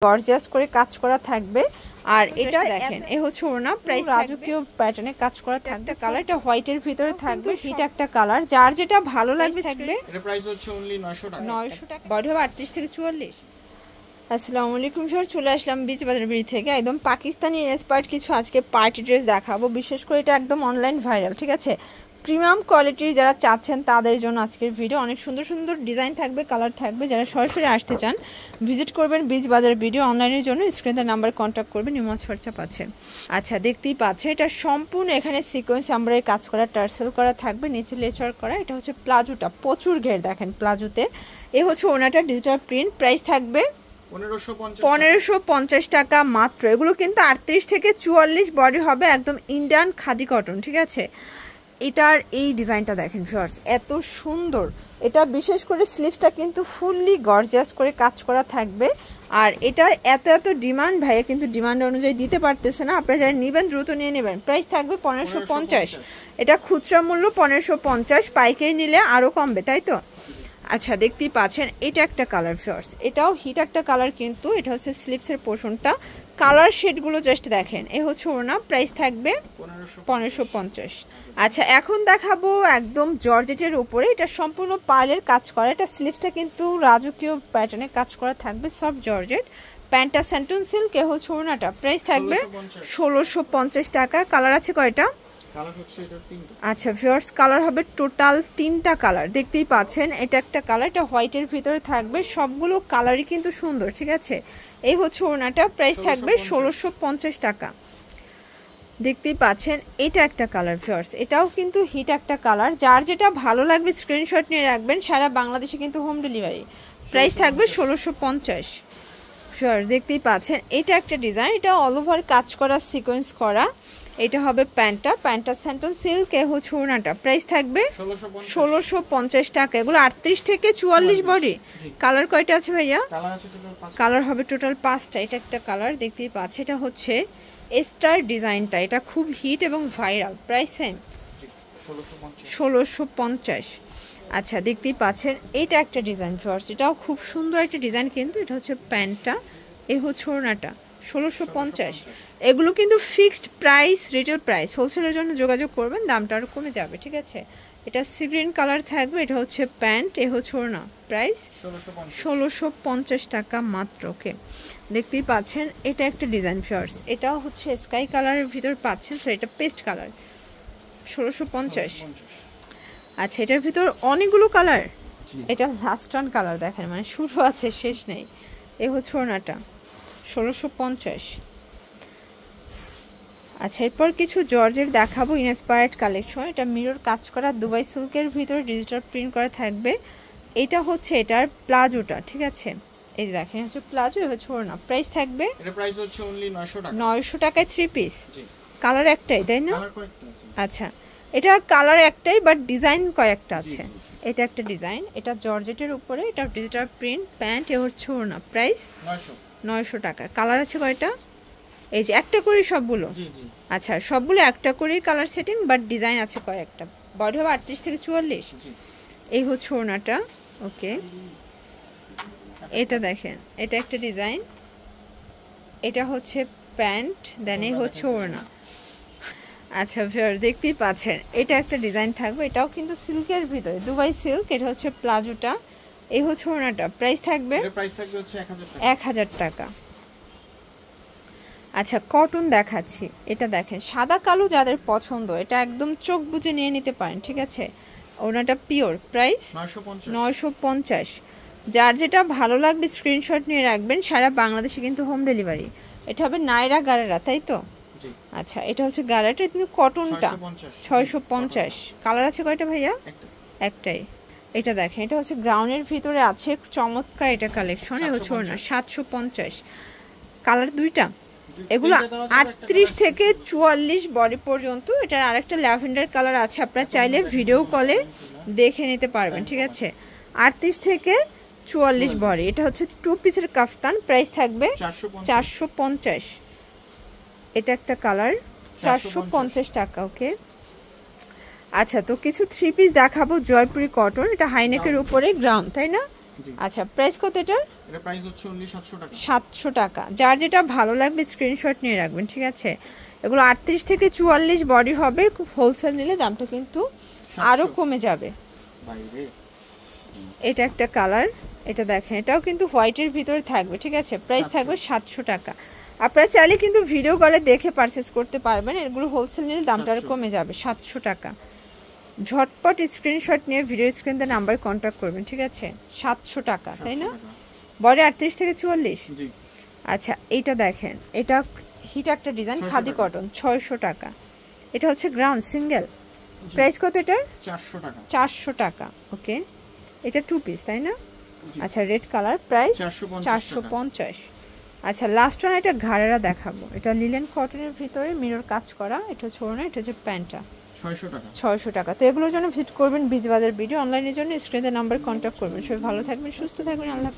Gorgeous করে কাজ করা থাকবে। আর এটা দেখেন এ হচ্ছে ওড়না, প্রাইস রাজকীয় প্যাটার্নে কাজ করা থাকবে। কালারটা হোয়াইটের ভিতরে থাকবে, হিট একটা কালার, যার যেটা ভালো লাগবে থাকবে। এর প্রাইস হচ্ছে অনলি 900 টাকা। 900 টাকা, বডি হবে 38 থেকে 44। আসসালামু আলাইকুম স্যার, চলে আসলাম বিচ বাজার বিড়ি থেকে। একদম পাকিস্তানি ইন্সপায়ার্ড কিছু আজকে পার্টি ড্রেস দেখাবো। বিশেষ করে এটা একদম অনলাইন ভাইরাল, ঠিক আছে। প্রিমিয়াম কোয়ালিটির যারা চাচ্ছেন তাদের জন্য আজকের ভিডিও। অনেক সুন্দর সুন্দর ডিজাইন থাকবে, কালার থাকবে। যারা সরাসরি আসতে চান ভিজিট করবেন বিচ বাজার ভিডিও। অনলাইনের জন্য স্ক্রিনের নাম্বার কন্ট্যাক্ট করবেন, ইমোজ খরচা পাচ্ছেন। আচ্ছা, দেখতেই পাচ্ছেন এটা সম্পূর্ণ এখানে সিকোয়েন্স আমরাই কাজ করা, টার্সেল করা থাকবে, নিচে লেচার করা। এটা হচ্ছে প্লাজোটা, প্রচুর ঘের দেখেন প্লাজোতে। এ হচ্ছে ওনাটা ডিজিটাল প্রিন্ট, প্রাইস থাকবে 1550 টাকা মাত্র। এগুলো কিন্তু 38 থেকে 44 বডি হবে, একদম ইন্ডিয়ান খাদি কটন, ঠিক আছে। এটার এই ডিজাইনটা দেখেন ভিউয়ার্স, এত সুন্দর। এটা বিশেষ করে স্লিভসটা কিন্তু ফুললি গর্জিয়াস করে কাজ করা থাকবে। আর এটার এত ডিমান্ড, ভাইয়া কিন্তু ডিমান্ড অনুযায়ী দিতে পারতেছে না। আপনারা যারা নেবেন দ্রুত নিয়ে নেবেন। প্রাইস থাকবে 1550। এটা খুচরা মূল্য 1550, পাইকারি নিলে আরও কমবে, তাই তো। আচ্ছা, দেখতেই পাচ্ছেন এটা একটা কালার ভিউয়ার্স, এটাও হিট একটা কালার কিন্তু। এটা হচ্ছে স্লিভসের পোর্শনটা, কালার শেডগুলো জাস্ট দেখেন। এ হচ্ছে ওড়না, প্রাইস থাকবে 1550। আচ্ছা, এখন দেখাবো একদম জর্জেটের উপরে। এটা সম্পূর্ণ পার্লের কাজ করা। এটা স্লিভসটা কিন্তু রাজকীয় প্যাটার্নে কাজ করা থাকবে, সফট জর্জেট। প্যান্টটা স্যান্টন সিল্ক। এ হচ্ছে ওড়নাটা, প্রাইস থাকবে 1650 টাকা। কালার আছে কয়টা? আচ্ছা ভিউয়ার্স, কালার হবে টোটাল 3টা কালার, দেখতেই পাচ্ছেন। এটা একটা কালার, এটা হোয়াইটের ভিতরে থাকবে। সবগুলো কালারই কিন্তু সুন্দর, ঠিক আছে। এই হচ্ছে ওড়নাটা, প্রাইস থাকবে 1650 টাকা। দেখতেই পাচ্ছেন এটা একটা কালার ভিউয়ার্স, এটাও কিন্তু হিট একটা কালার। যার যেটা ভালো লাগবে স্ক্রিনশট নিয়ে রাখবেন। সারা বাংলাদেশে কিন্তু হোম ডেলিভারি। প্রাইস থাকবে 1650। ভিউয়ার্স দেখতেই পাচ্ছেন এটা একটা ডিজাইন, এটা অল ওভার কাজ করা, সিকোয়েন্স করা। এটা হবে প্যান্টটা স্যান্টন সিল্ক। এ হচ্ছে ওড়নাটা, প্রাইস থাকবে 1650 টাকা। এগুলো 38 থেকে 44 বডি। কালার কয়টা আছে ভাইয়া? কালার হবে টোটাল 5টা। এটা একটা কালার, দেখতেই পাচ্ছেন। এটা হচ্ছে স্টার ডিজাইনটা, এটা খুব হিট এবং ভাইরাল। Price same 1650। আচ্ছা, দেখতেই পাচ্ছেন এটা একটা ডিজাইন ভিউয়ার্স, এটাও খুব সুন্দর একটা ডিজাইন কিন্তু। এটা হচ্ছে প্যান্টটা, এই হচ্ছে ওড়নাটা, 1650। এগুলো কিন্তু ফিক্সড প্রাইস, রিটেল প্রাইস। হোলসেলের জন্য যোগাযোগ করবেন, দামটা আরও কমে যাবে, ঠিক আছে। এটা সি গ্রিন কালার থাকবে। এটা হচ্ছে প্যান্ট, এ হচ্ছে ওড়না, প্রাইস 1650 টাকা মাত্র। ওকে, দেখতেই পাচ্ছেন এটা একটা ডিজাইন ভিউয়ার্স, এটাও হচ্ছে স্কাই কালারের ভিতর পাচ্ছেন। সো এটা পেস্ট কালার, 1650। আচ্ছা, এটার ভিতর অনেকগুলো কালার। এটা লাস্ট ওয়ান কালার দেখেন, মানে শুরু আছে শেষ নেই। এ হচ্ছে ওড়নাটা, 1650। আচ্ছা, এরপর কিছু জর্জের দেখাবো, ইন্সপায়ার্ড কালেকশন। এটা মিরর কাজ করা, দুবাই সিল্কের ভিতরে ডিজিটাল প্রিন্ট করা থাকবে। এটা হচ্ছে এটার প্লাজোটা, ঠিক আছে। এই দেখেন হচ্ছে প্লাজো, হচ্ছে ওড়না। প্রাইস থাকবে, এর প্রাইস হচ্ছে অনলি 900 টাকা। 900 টাকায় 3 পিস। কালার একটাই, তাই না? আচ্ছা, এটা কালার একটাই, বাট ডিজাইন কয়েকটা আছে। এটা একটা ডিজাইন, এটা জর্জেটের উপরে, এটা ডিজিটাল প্রিন্ট। প্যান্ট, এ হচ্ছে ওড়না, প্রাইস 900 টাকা। কালার আছে কয়টা? এই যে একটা করে সবগুলো। আচ্ছা, সবগুলো একটা করেই কালার সেটিং, বাট ডিজাইন আছে কয়েকটা। বডি হবে 38 থেকে 44। এই হচ্ছে ওড়নাটা। ওকে, এটা দেখেন, এটা একটা ডিজাইন। এটা হচ্ছে প্যান্ট, দেন এই হচ্ছে ওড়না। আচ্ছা ভিউয়ার দেখতেই পাচ্ছেন এটা একটা ডিজাইন থাকবে। এটাও কিন্তু সিল্কের ভিতরে, দুবাই সিল্ক। এটা হচ্ছে প্লাজোটা, এই হচ্ছে ওড়নাটা। প্রাইস থাকবে 1000 টাকা। আচ্ছা, কটন দেখাচ্ছি। এটা দেখেন সাদা কালো যাদের পছন্দ, এটা একদম চোখ বুজে নিয়ে নিতে পারেন, ঠিক আছে। ওড়নাটা পিওর, প্রাইস 950। যার যেটা ভালো লাগবে স্ক্রিনশট নিয়ে রাখবেন। সারা বাংলাদেশে কিন্তু হোম ডেলিভারি। এটা হবে নাইরা গারেরা, তাই তো? আচ্ছা, এটা হচ্ছে গারেটা, কিন্তু কটনটা 650। কালার আছে কয়টা ভাইয়া? একটাই। এটা দেখেন, এটা হচ্ছে গ্রাউন্ডের ভিতরে আছে, চমৎকার এটা কালেকশন। এ হচ্ছে ওড়না, 750। কালার দুইটা। এগুলো 38 থেকে 44 বডি পর্যন্ত। এটার আরেকটা ল্যাভেন্ডার কালার আছে, আপনারা চাইলে ভিডিও কলে দেখে নিতে পারবেন, ঠিক আছে। 38 থেকে 44 বডি। এটা হচ্ছে 2 পিসের কাফতান, প্রাইস থাকবে 450। এটা একটা কালার, 450 টাকা। ওকে, আচ্ছা, তো কিছু 3 পিস দেখাবো জয়পুরি কটন। এটা হাইনেকের উপরে গ্রাউন্ড, তাই না? জি আচ্ছা প্রাইস কত এটার? এটা প্রাইস হচ্ছে অনলি 700 টাকা। 700 টাকা। যার যেটা ভালো লাগবে স্ক্রিনশট নিয়ে রাখবেন, ঠিক আছে? এগুলো 38 থেকে 44 বডি হবে, হোলসেল নিলে দামটা কিন্তু আরো কমে যাবে। বাইরে এটা একটা কালার, এটা দেখেন, এটাও কিন্তু হোয়াইটের ভিতরে থাকবে, ঠিক আছে? প্রাইস থাকবে 700 টাকা। আপনারা চাইলে কিন্তু ভিডিও কলে দেখে পারচেজ করতে পারবেন, এগুলো হোলসেল নিলে দামটা আরো কমে যাবে 700 টাকা। ঝটপট স্ক্রিনশট নিয়ে ভিডিও স্ক্রিনে নাম্বারে কন্ট্যাক্ট করবেন, ঠিক আছে? 700 টাকা, তাই না? বডি 38 থেকে 44। জি আচ্ছা এইটা দেখেন, এটা হিট একটা ডিজাইন, খাদি কটন, 600 টাকা। এটা হচ্ছে গ্রাউন্ড সিঙ্গেল। প্রাইস কত এটার? 400 টাকা। 400 টাকা। ওকে, এটা 2 পিস, তাই না? আচ্ছা রেড কালার, প্রাইস 450। আচ্ছা লাস্ট ওয়ান, এটা ঘাড়েরা দেখাবো। এটা লিলেন কটনের ভিতরে মিরর কাজ করা, এটা ছোড়ো না, এটা হচ্ছে প্যান্টটা, 600 টাকা। 600 টাকা। তো এগুলোর জন্য ভিজিট করবেন বিজবাজার ভিডিও, অনলাইনের জন্য স্ক্রিনে নাম্বার কন্ট্যাক্ট করবেন। সবাই ভালো থাকবেন, সুস্থ থাকবেন, আল্লাহ।